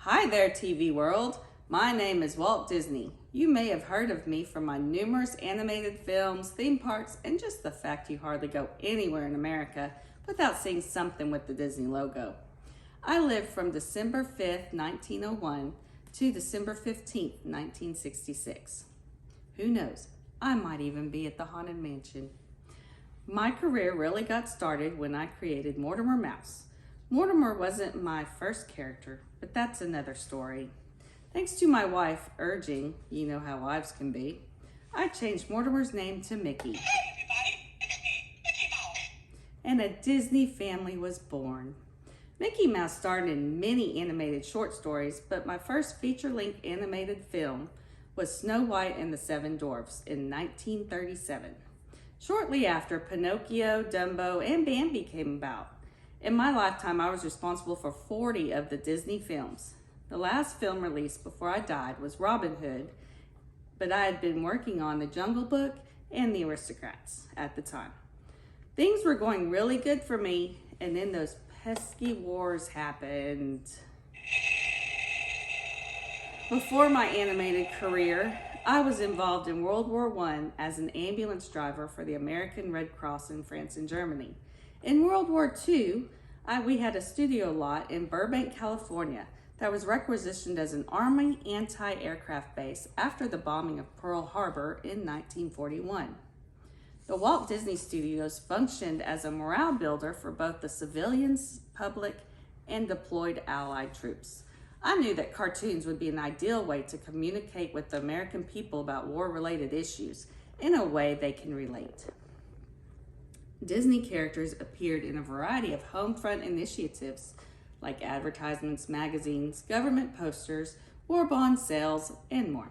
Hi there, TV world. My name is Walt Disney. You may have heard of me from my numerous animated films, theme parks, and just the fact you hardly go anywhere in America without seeing something with the Disney logo. I lived from December 5th, 1901 to December 15th, 1966. Who knows, I might even be at the Haunted Mansion. My career really got started when I created Mortimer Mouse. Mortimer wasn't my first character, but that's another story. Thanks to my wife urging, you know how wives can be, I changed Mortimer's name to Mickey. Hey everybody, it's me, Mickey Mouse. And a Disney family was born. Mickey Mouse starred in many animated short stories, but my first feature-length animated film was Snow White and the Seven Dwarfs in 1937. Shortly after, Pinocchio, Dumbo, and Bambi came about. In my lifetime, I was responsible for 40 of the Disney films. The last film released before I died was Robin Hood, but I had been working on The Jungle Book and The Aristocrats at the time. Things were going really good for me, and then those pesky wars happened. Before my animated career, I was involved in World War I as an ambulance driver for the American Red Cross in France and Germany. In World War II, we had a studio lot in Burbank, California that was requisitioned as an Army anti-aircraft base after the bombing of Pearl Harbor in 1941. The Walt Disney Studios functioned as a morale builder for both the civilians, public, and deployed Allied troops. I knew that cartoons would be an ideal way to communicate with the American people about war-related issues in a way they can relate. Disney characters appeared in a variety of home front initiatives like advertisements, magazines, government posters, war bond sales, and more.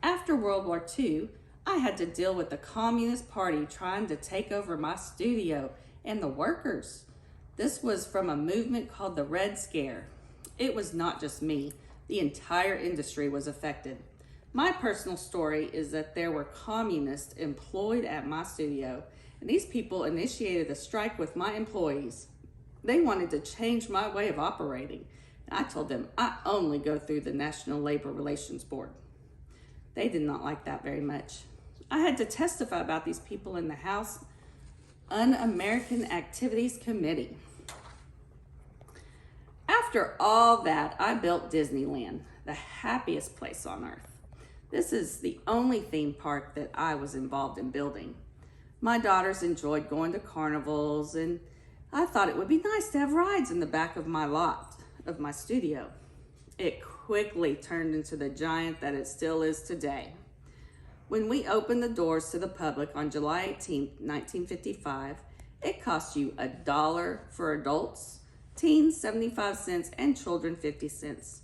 After World War II, I had to deal with the Communist Party trying to take over my studio and the workers. This was from a movement called the Red Scare. It was not just me, the entire industry was affected. My personal story is that there were communists employed at my studio, and these people initiated a strike with my employees. They wanted to change my way of operating, and I told them I only go through the National Labor Relations Board. They did not like that very much. I had to testify about these people in the House Un-American Activities Committee. After all that, I built Disneyland, the happiest place on earth. This is the only theme park that I was involved in building. My daughters enjoyed going to carnivals, and I thought it would be nice to have rides in the back of my lot of my studio. It quickly turned into the giant that it still is today. When we opened the doors to the public on July 18, 1955, it cost you $1 for adults, teens 75 cents, and children 50 cents.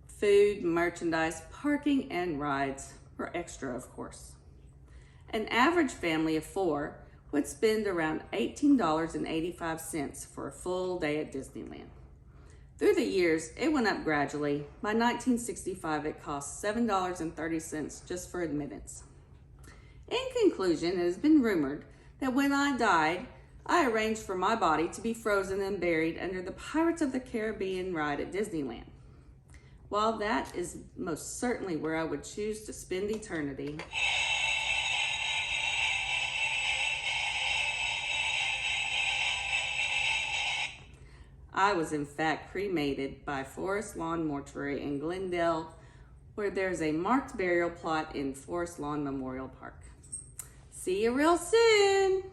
Food, merchandise, parking, and rides were extra, of course. An average family of 4 would spend around $18.85 for a full day at Disneyland. Through the years, it went up gradually. By 1965, it cost $7.30 just for admittance. In conclusion, it has been rumored that when I died, I arranged for my body to be frozen and buried under the Pirates of the Caribbean ride at Disneyland. While that is most certainly where I would choose to spend eternity, I was in fact cremated by Forest Lawn Mortuary in Glendale, where there's a marked burial plot in Forest Lawn Memorial Park. See you real soon.